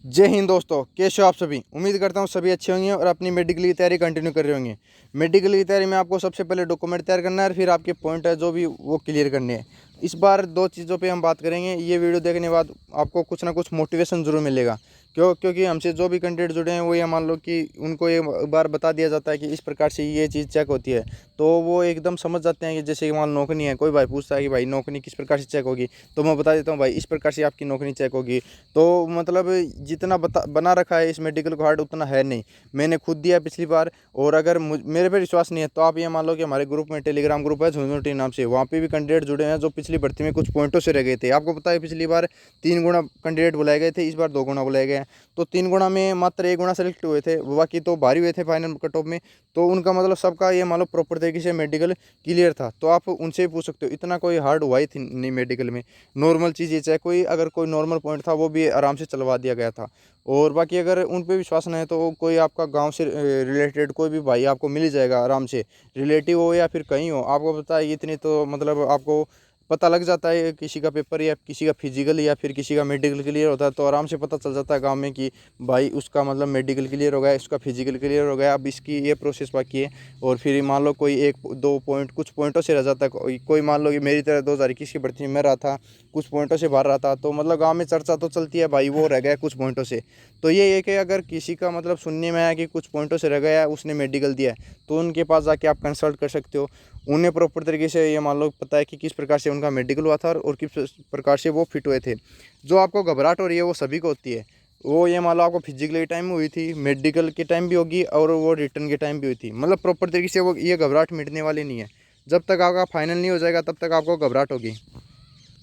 जय हिंद दोस्तों, कैसे हो आप सभी। उम्मीद करता हूँ सभी अच्छे होंगे और अपनी मेडिकल की तैयारी कंटिन्यू कर रहे होंगे। मेडिकल की तैयारी में आपको सबसे पहले डॉक्यूमेंट तैयार करना है और फिर आपके पॉइंट है जो भी वो क्लियर करने हैं। इस बार दो चीज़ों पे हम बात करेंगे। ये वीडियो देखने के बाद आपको कुछ ना कुछ मोटिवेशन जरूर मिलेगा। क्योंकि हमसे जो भी कैंडिडेट जुड़े हैं वो ये मान लो कि उनको एक बार बता दिया जाता है कि इस प्रकार से ये चीज़ चेक होती है, तो वो एकदम समझ जाते हैं कि जैसे कि मान लो नौकरी है, कोई भाई पूछता है कि भाई नौकरी किस प्रकार से चेक होगी, तो मैं बता देता हूँ भाई इस प्रकार से आपकी नौकरी चेक होगी। तो मतलब जितना बना रखा है इस मेडिकल को हार्ड उतना है नहीं। मैंने खुद दिया पिछली बार। और अगर मेरे पे विश्वास नहीं है तो आप ये मान लो कि हमारे ग्रुप में टेलीग्राम ग्रुप है झुंझुनू टीम नाम से, वहाँ पे भी कैंडिडेट जुड़े हैं जो पिछली भर्ती में कुछ पॉइंटों से रह गए थे। आपको पता है पिछली बार 3 गुना कैंडिडेट बुलाए गए थे, इस बार 2 गुना बुलाए गए हैं। तो 3 गुना में मात्र 1 गुना सेलेक्ट हुए थे, बाकी तो भारी हुए थे फाइनल कट ऑफ में। तो उनका मतलब सबका ये मान लो प्रॉपर तरीके से मेडिकल क्लियर था। तो आप उनसे भी पूछ सकते हो, इतना कोई हार्ड हुआ ही थी नहीं मेडिकल में। नॉर्मल चीज़ ये चाहे कोई अगर कोई नॉर्मल पॉइंट था वो भी आराम से चलवा दिया गया था। और बाकी अगर उन पे विश्वास नहीं है तो कोई आपका गांव से रिलेटेड कोई भी भाई आपको मिल ही जाएगा आराम से, रिलेटिव हो या फिर कहीं हो। आपको पता है इतनी तो मतलब आपको पता लग जाता है किसी का पेपर या किसी का फिजिकल या फिर किसी का मेडिकल क्लियर होता है, तो आराम से पता चल जाता है गांव में कि भाई उसका मतलब मेडिकल क्लियर हो गया, इसका फिजिकल क्लियर हो गया, अब इसकी ये प्रोसेस बाकी है। और फिर मान लो कोई 1-2 पॉइंट कुछ पॉइंटों से रह जाता है, कोई मान लो कि मेरी तरह 2021 की भर्ती में मैं रहा था, कुछ पॉइंटों से बाहर रहा था, तो मतलब गांव में चर्चा तो चलती है भाई वो रह गया कुछ पॉइंटों से। तो ये है कि अगर किसी का मतलब सुनने में आया कि कुछ पॉइंटों से रह गया है, उसने मेडिकल दिया है, तो उनके पास जाके आप कंसल्ट कर सकते हो। उन्हें प्रॉपर तरीके से ये मान लो पता है कि किस प्रकार से उनका मेडिकल हुआ था और किस प्रकार से वो फिट हुए थे। जो आपको घबराहट हो रही है वो सभी को होती है। वो ये मान लो आपको फिजिकल के टाइम में हुई थी, मेडिकल के टाइम भी होगी और वो रिटर्न के टाइम भी हुई थी। मतलब प्रॉपर तरीके से वो ये घबराहट मिटने वाली नहीं है। जब तक आपका फाइनल नहीं हो जाएगा तब तक आपको घबराहट होगी।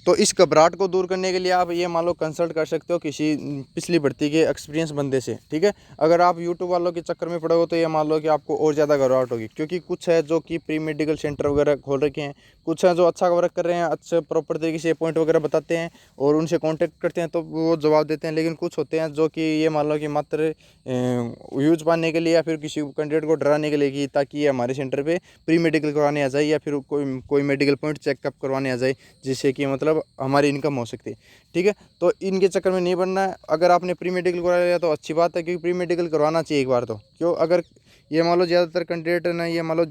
तो इस घबराहट को दूर करने के लिए आप ये मान लो कंसल्ट कर सकते हो किसी पिछली भर्ती के एक्सपीरियंस बंदे से, ठीक है। अगर आप यूट्यूब वालों के चक्कर में पड़ोगे तो ये मान लो कि आपको और ज़्यादा घबराहट होगी, क्योंकि कुछ है जो कि प्री मेडिकल सेंटर वगैरह खोल रखे हैं, कुछ है जो अच्छा वर्क कर रहे हैं, अच्छे प्रॉपर तरीके से पॉइंट वगैरह बताते हैं और उनसे कॉन्टेक्ट करते हैं तो वो जवाब देते हैं। लेकिन कुछ होते हैं जो कि ये मान लो कि मात्र यूज पाने के लिए या फिर किसी कैंडिडेट को डराने के लिए कि ताकि ये हमारे सेंटर पर प्री मेडिकल करवाने आ जाए या फिर कोई मेडिकल पॉइंट चेकअप करवाने आ जाए, जिससे कि मतलब हमारी इनकम हो सकती है, ठीक है। तो इनके चक्कर में नहीं बनना है। अगर आपने प्री मेडिकल करवा लिया तो अच्छी बात है, क्योंकि प्री मेडिकल करवाना चाहिए एक बार तो। क्यों, अगर ये मान लो ज़्यादातर कैंडिडेट है ना, ये मान लो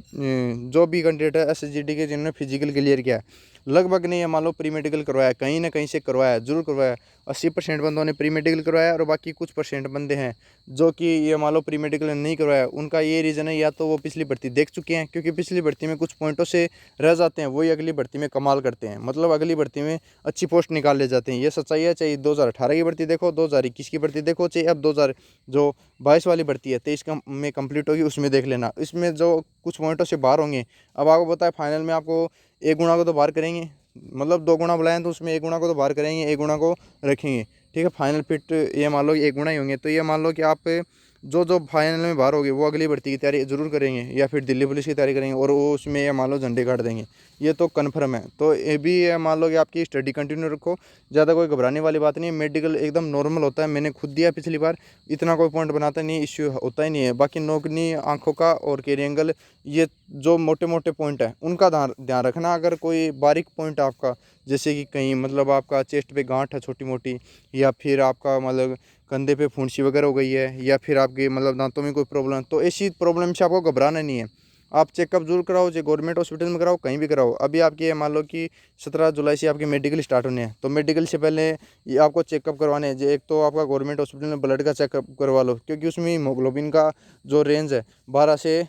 जो भी कैंडिडेट है SSGD के जिन्होंने फिजिकल क्लियर किया है, लगभग नहीं है मान लो प्री मेडिकल करवाया, कहीं ना कहीं से करवाया, जरूर करवाया। 80% बंदों ने प्री मेडिकल करवाया और बाकी कुछ % बंदे हैं जो कि ये मान लो प्री मेडिकल नहीं करवाया। उनका ये रीज़न है या तो वो पिछली भर्ती देख चुके हैं, क्योंकि पिछली भर्ती में कुछ पॉइंटों से रह जाते हैं, वही अगली भर्ती में कमाल करते हैं, मतलब अगली भर्ती में अच्छी पोस्ट निकाल ले जाते हैं। ये सच्चाई है, चाहे 2018 की भर्ती देखो, 2021 की भर्ती देखो, चाहे अब 2022 वाली भर्ती है 23 में कंप्लीट होगी उसमें देख लेना। इसमें जो कुछ पॉइंटों से बाहर होंगे, अब आपको पता है फाइनल में आपको 1 गुना को तो बाहर करेंगे, मतलब 2 गुना बुलाएं तो उसमें 1 गुना को तो बाहर करेंगे, 1 गुना को रखेंगे, ठीक है। फाइनल फिट ये मान लो 1 गुना ही होंगे। तो ये मान लो कि आप जो फाइनल में बाहर होगी वो अगली भर्ती की तैयारी जरूर करेंगे या फिर दिल्ली पुलिस की तैयारी करेंगे और वो उसमें ये मान लो झंडे गाड़ देंगे, ये तो कन्फर्म है। तो ये भी ये मान लो कि आपकी स्टडी कंटिन्यू रखो, ज़्यादा कोई घबराने वाली बात नहीं है। मेडिकल एकदम नॉर्मल होता है, मैंने खुद दिया पिछली बार, इतना कोई पॉइंट बनाता नहीं, इश्यू होता ही नहीं है। बाकी नौकरी आँखों का और कैरी एंगल, ये जो मोटे मोटे पॉइंट है उनका ध्यान रखना। अगर कोई बारीक पॉइंट है आपका, जैसे कि कहीं मतलब आपका चेस्ट पे गांठ है छोटी मोटी, या फिर आपका मतलब कंधे पे फुंसी वगैरह हो गई है, या फिर आपके मतलब दांतों में कोई प्रॉब्लम है, तो ऐसी प्रॉब्लम से आपको घबराना नहीं है। आप चेकअप जरूर कराओ, चाहे गवर्नमेंट हॉस्पिटल में कराओ, कहीं भी कराओ। अभी आपकी मान लो कि 17 जुलाई से आपके मेडिकल स्टार्ट होने हैं, तो मेडिकल से पहले ये आपको चेकअप करवाने हैं। एक तो आपका गवर्नमेंट हॉस्पिटल में ब्लड का चेकअप करवा लो, क्योंकि उसमें हीमोग्लोबिन का जो रेंज है 12 से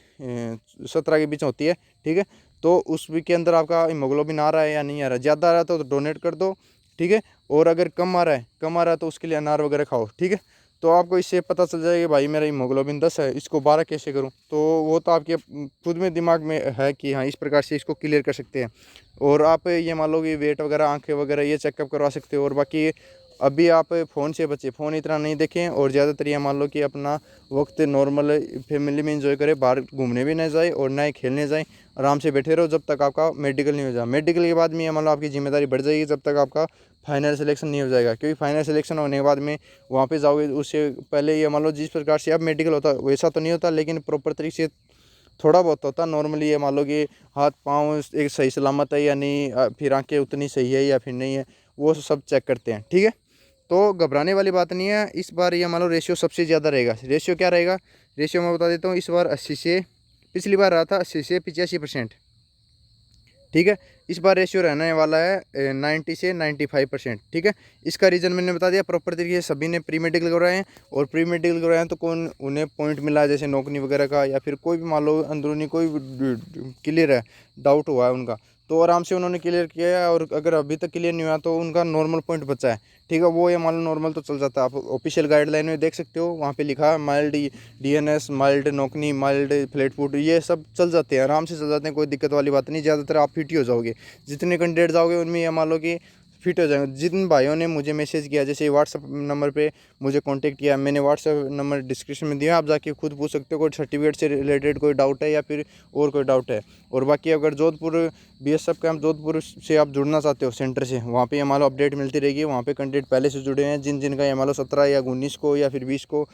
17 के बीच होती है, ठीक है। तो उस वीक के अंदर आपका हीमोग्लोबिन आ रहा है या नहीं आ रहा है, ज़्यादा आ रहा है तो डोनेट कर दो, ठीक है। और अगर कम आ रहा है तो उसके लिए अनार वगैरह खाओ, ठीक है। तो आपको इससे पता चल जाएगा भाई मेरा हीमोग्लोबिन 10 है, इसको 12 कैसे करूं। तो वो तो आपके खुद में दिमाग में है कि हाँ इस प्रकार से इसको क्लियर कर सकते हैं। और आप ये मान लो कि वेट वगैरह आंखें वगैरह ये चेकअप करवा सकते हो। और बाकी अभी आप फ़ोन से बचे, फ़ोन इतना नहीं देखें और ज़्यादातर ये मान लो कि अपना वक्त नॉर्मल फैमिली में एंजॉय करें, बाहर घूमने भी ना जाए और ना ही खेलने जाए, आराम से बैठे रहो जब तक आपका मेडिकल नहीं हो जाए। मेडिकल के बाद में ये मान लो आपकी जिम्मेदारी बढ़ जाएगी जब तक आपका फाइनल सिलेक्शन नहीं हो जाएगा, क्योंकि फाइनल सिलेक्शन होने के बाद में वहाँ पे जाओगे उससे पहले ये मान लो जिस प्रकार से अब मेडिकल होता है वैसा तो नहीं होता, लेकिन प्रॉपर तरीके से थोड़ा बहुत होता है। नॉर्मली ये मान लो कि हाथ पाँव एक सही सलामत है या नहीं, फिर आंखें उतनी सही है या फिर नहीं है, वो सब चेक करते हैं, ठीक है। तो घबराने वाली बात नहीं है। इस बार ये मान लो रेशियो सबसे ज़्यादा रहेगा। रेशियो क्या रहेगा, रेशियो मैं बता देता हूँ। इस बार 80 से, पिछली बार रहा था 80 से 85%, ठीक है। इस बार रेशियो रहने वाला है 90 से 95%, ठीक है। इसका रीज़न मैंने बता दिया। प्रॉपर तरीके से सभी ने प्री मेडिकल करवाए हैं, और प्री मेडिकल करवाए हैं तो कौन उन्हें पॉइंट मिला है, जैसे नौकरी वगैरह का, या फिर कोई भी मान लो अंदरूनी कोई क्लियर है, डाउट हुआ है उनका, तो आराम से उन्होंने क्लियर किया है। और अगर अभी तक क्लियर नहीं हुआ तो उनका नॉर्मल पॉइंट बचा है, ठीक है। वो ये मान लो नॉर्मल तो चल जाता है। आप ऑफिशियल गाइडलाइन में देख सकते हो, वहाँ पे लिखा है mild DNS, mild knock knee, mild flat foot, ये सब चल जाते हैं, आराम से चल जाते हैं, कोई दिक्कत वाली बात नहीं। ज़्यादातर आप फिट ही हो जाओगे, जितने कैंडिडेट जाओगे उनमें ये मान लो कि फिट हो जाएंगे। जिन भाइयों ने मुझे मैसेज किया, जैसे व्हाट्सअप नंबर पे मुझे कांटेक्ट किया, मैंने व्हाट्सअप नंबर डिस्क्रिप्शन में दिया, आप जाके खुद पूछ सकते हो, कोई सर्टिफिकेट से रिलेटेड कोई डाउट है या फिर और कोई डाउट है। और बाकी अगर जोधपुर बीएसएफ कैंप जोधपुर से आप जुड़ना चाहते हो सेंटर से, वहाँ पे ये मान लो अपडेट मिलती रहेगी। वहाँ पे कैंडिडेट पहले से जुड़े हैं, जिन जिनका ये मान लो 17 या 19 को या फिर 20 को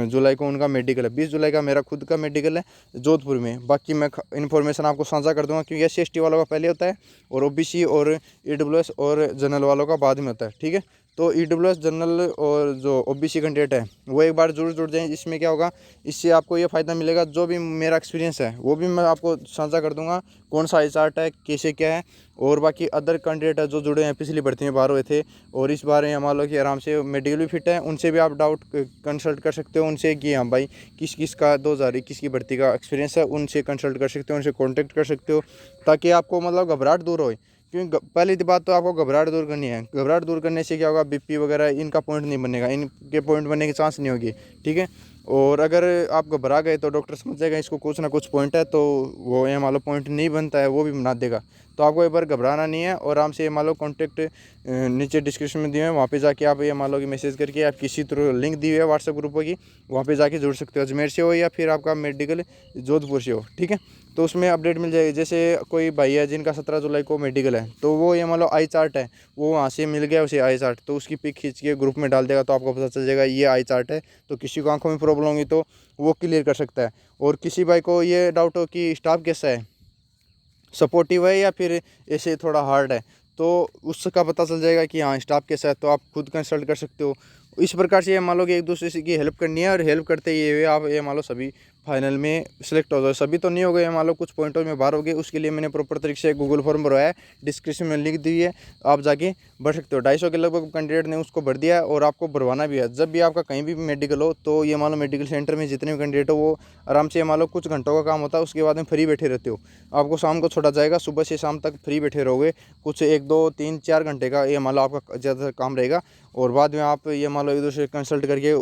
जुलाई को उनका मेडिकल है। 20 जुलाई का मेरा खुद का मेडिकल है जोधपुर में। बाकी मैं इन्फॉर्मेशन आपको साझा कर दूंगा, क्योंकि SC वालों का पहले होता है, और OBC और EWS और जनरल वालों का बाद में होता है, ठीक है। तो EWS जनरल और जो OBC कैंडिडेट है वो एक बार जरूर जुड़ जाएं। इसमें क्या होगा, इससे आपको ये फ़ायदा मिलेगा, जो भी मेरा एक्सपीरियंस है वो भी मैं आपको साझा कर दूंगा, कौन सा आई चार्ट है, कैसे क्या है। और बाकी अदर कैंडिडेट है जो जुड़े हैं, पिछली भर्ती में बाहर हुए थे और इस बार मान लो कि आराम से मेडिकल भी फिट है, उनसे भी आप डाउट कंसल्ट कर सकते हो। उनसे कि हाँ भाई किस किस का 2021 की भर्ती का एक्सपीरियंस है, उनसे कंसल्ट कर सकते हो, उनसे कॉन्टेक्ट कर सकते हो, ताकि आपको मतलब घबराहट दूर हो। क्योंकि पहली बात तो आपको घबराहट दूर करनी है। घबराहट दूर करने से क्या होगा, BP वगैरह इनका पॉइंट नहीं बनेगा, इनके पॉइंट बनने की चांस नहीं होगी, ठीक है। और अगर आप घबरा गए तो डॉक्टर समझ जाएगा इसको कुछ ना कुछ पॉइंट है, तो वो ये मान लो पॉइंट नहीं बनता है वो भी बना देगा। तो आपको एक बार घबराना नहीं है, और आराम से ये मान लो कॉन्टैक्ट नीचे डिस्क्रिप्शन में दिए हैं, वहाँ पे जाके आप ये मान लो कि मैसेज करके आप किसी थ्रू लिंक दी हुई है व्हाट्सएप ग्रुप की, वहाँ पे जाके जुड़ सकते हो। अजमेर से हो या फिर आपका मेडिकल जोधपुर से हो, ठीक है। तो उसमें अपडेट मिल जाएगी। जैसे कोई भाई है जिनका 17 जुलाई को मेडिकल है, तो वो ये मान लो आई चार्ट है, वो वहाँ से मिल गया उसे आई चार्ट, तो उसकी पिक खींच के ग्रुप में डाल देगा, तो आपको पता चल जाएगा ये आई चार्ट है। तो किसी को आंखों में प्रॉब्लम होगी तो वो क्लियर कर सकता है। और किसी भाई को ये डाउट हो कि स्टाफ कैसा है, सपोर्टिव है या फिर ऐसे थोड़ा हार्ड है, तो उसका पता चल जाएगा कि हाँ स्टाफ कैसा है, तो आप खुद कंसल्ट कर सकते हो। इस प्रकार से ये मान लो कि एक दूसरे से की हेल्प करनी है, और हेल्प करते ये हुए आप ये मान लो सभी फाइनल में सिलेक्ट हो जाए। सभी तो नहीं हो गए, मान लो कुछ पॉइंटों में बाहर हो गए, उसके लिए मैंने प्रॉपर तरीके से गूगल फॉर्म भरवाया है, डिस्क्रिप्शन में लिंक दी है, आप जाके भर सकते हो। 250 के लगभग कैंडिडेट ने उसको भर दिया है, और आपको भरवाना भी है। जब भी आपका कहीं भी मेडिकल हो, तो ये मान लो मेडिकल सेंटर में जितने भी कैंडिडेट हो वो आराम से मान लो कुछ घंटों का काम होता है, उसके बाद में फ्री बैठे रहते हो। आपको शाम को छोड़ा जाएगा, सुबह से शाम तक फ्री बैठे रहोगे, कुछ 1 2 3 4 घंटे का ये मान लो आपका ज़्यादातर काम रहेगा। और बाद में आप ये मान लो एक दूसरे कंसल्ट करके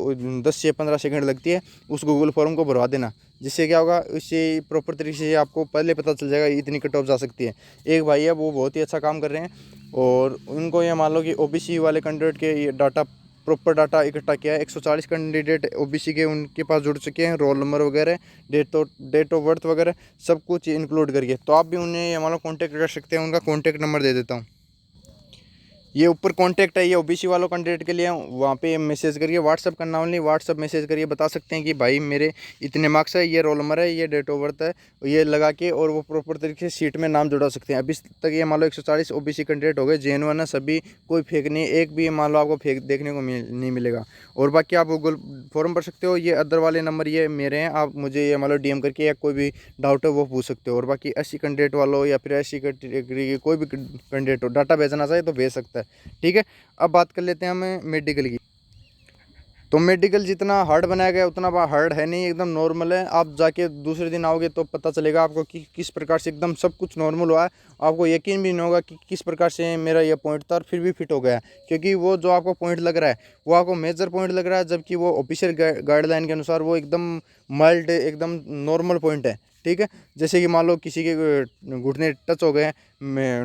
10 से 15 सेकंड लगती है, उस गूगल फॉर्म को भरवा देना। जिससे क्या होगा, इससे प्रॉपर तरीके से आपको पहले पता चल जाएगा इतनी कट ऑफ जा सकती है। एक भाई है वो बहुत ही अच्छा काम कर रहे हैं, और उनको ये मान लो कि OBC वाले कैंडिडेट के ये डाटा प्रॉपर डाटा इकट्ठा किया है। 140 कैंडिडेट OBC के उनके पास जुड़ चुके हैं, रोल नंबर वगैरह, डेट ऑफ बर्थ वगैरह सब कुछ इंक्लूड करके। तो आप भी उन्हें ये मान लो कॉन्टैक्ट कर सकते हैं। उनका कॉन्टैक्ट नंबर दे देता हूँ, ये ऊपर कांटेक्ट है, ये OBC वालों कैंडिडेट के लिए। वहाँ पे मैसेज करिए, व्हाट्सअप करना ओनली, व्हाट्सअप मैसेज करिए, बता सकते हैं कि भाई मेरे इतने मार्क्स है, ये रोल नंबर है, ये डेट ऑफ बर्थ है, ये लगा के, और वो प्रॉपर तरीके से सीट में नाम जुड़ा सकते हैं। अभी तक ये मान लो 140 OBC कैंडिडेट हो गए, जेन्युइन है सभी, कोई फेक नहीं, एक भी मान लो आपको फेक देखने को नहीं मिलेगा। और बाकी आप गूगल फॉर्म भर सकते हो। ये अदर वाले नंबर ये मेरे हैं, आप मुझे ये मान लो DM करके या कोई भी डाउट है वो पूछ सकते हो। और बाकी SC कैंडिडेट वालों या फिर SC कैटेगरी के कोई भी कैंडिडेट हो, डाटा भेजना चाहे तो भेज सकता है, ठीक है। अब बात कर लेते हैं हम मेडिकल की। तो मेडिकल जितना हार्ड बनाया गया उतना हार्ड है नहीं, एकदम नॉर्मल है। आप जाके दूसरे दिन आओगे तो पता चलेगा आपको कि किस प्रकार से एकदम सब कुछ नॉर्मल हुआ है। आपको यकीन भी नहीं होगा कि किस प्रकार से मेरा ये पॉइंट था और फिर भी फिट हो गया, क्योंकि वो जो आपको पॉइंट लग रहा है वो आपको मेजर पॉइंट लग रहा है, जबकि वो ऑफिशियल गाइडलाइन के अनुसार वो एकदम माइल्ड एकदम नॉर्मल पॉइंट है, ठीक है। जैसे कि मान लो किसी के घुटने टच हो गए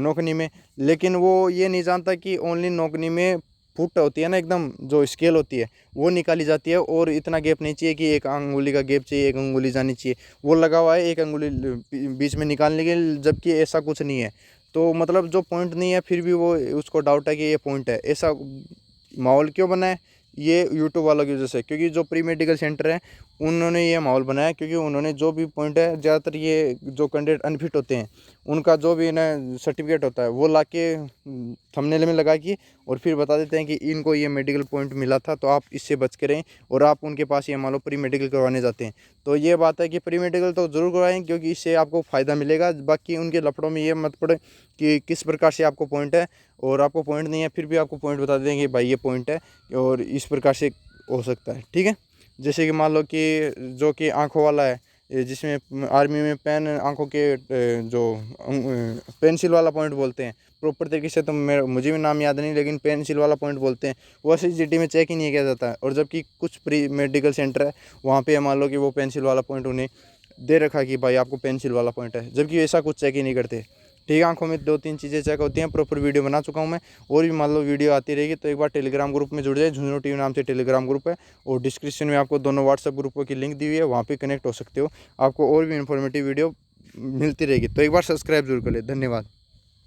नौकनी में, लेकिन वो ये नहीं जानता कि ओनली नौकनी में फुट होती है ना, एकदम जो स्केल होती है वो निकाली जाती है, और इतना गैप नहीं चाहिए कि एक अंगुली का गैप चाहिए, एक अंगुली जानी चाहिए। वो लगा हुआ है एक अंगुली बीच में निकालने के लिए, जबकि ऐसा कुछ नहीं है। तो मतलब जो पॉइंट नहीं है फिर भी वो उसको डाउट है कि ये पॉइंट है। ऐसा माहौल क्यों बना है, ये यूट्यूब वालों की वजह से, क्योंकि जो प्री मेडिकल सेंटर है उन्होंने ये माहौल बनाया, क्योंकि उन्होंने जो भी पॉइंट है, ज़्यादातर ये जो कैंडिडेट अनफिट होते हैं उनका जो भी ना सर्टिफिकेट होता है वो लाके थंबनेल में लगा के और फिर बता देते हैं कि इनको ये मेडिकल पॉइंट मिला था, तो आप इससे बच के रहें। और आप उनके पास ये मान लो प्री मेडिकल करवाने जाते हैं, तो ये बात है कि प्री मेडिकल तो ज़रूर करवाएं, क्योंकि इससे आपको फ़ायदा मिलेगा। बाकी उनके लफड़ों में ये मत पड़े कि किस प्रकार से आपको पॉइंट है और आपको पॉइंट नहीं है, फिर भी आपको पॉइंट बता देंगे भाई ये पॉइंट है और इस प्रकार से हो सकता है। ठीक है, जैसे कि मान लो कि जो कि आँखों वाला है, जिसमें आर्मी में पेन आँखों के जो पेंसिल वाला पॉइंट बोलते हैं, प्रॉपर तरीके से तो मुझे भी नाम याद नहीं, लेकिन पेंसिल वाला पॉइंट बोलते हैं, वो सीजीटी में चेक ही नहीं किया जाता है। और जबकि कुछ प्री मेडिकल सेंटर है वहाँ पे मान लो कि वो पेंसिल वाला पॉइंट उन्हें दे रखा है कि भाई आपको पेंसिल वाला पॉइंट है, जबकि ऐसा कुछ चेक ही नहीं करते। ठीक है, आंखों में 2-3 चीज़ें चेक होती हैं। प्रॉपर वीडियो बना चुका हूँ मैं, और भी मान लो वीडियो आती रहेगी, तो एक बार टेलीग्राम ग्रुप में जुड़ जाए। झुंझुनू टीवी नाम से टेलीग्राम ग्रुप है, और डिस्क्रिप्शन में आपको दोनों व्हाट्सएप ग्रुपों की लिंक दी हुई है, वहाँ पे कनेक्ट हो सकते हो। आपको और भी इन्फॉर्मेटिव वीडियो मिलती रहेगी, तो एक बार सब्सक्राइब जरूर कर ले। धन्यवाद।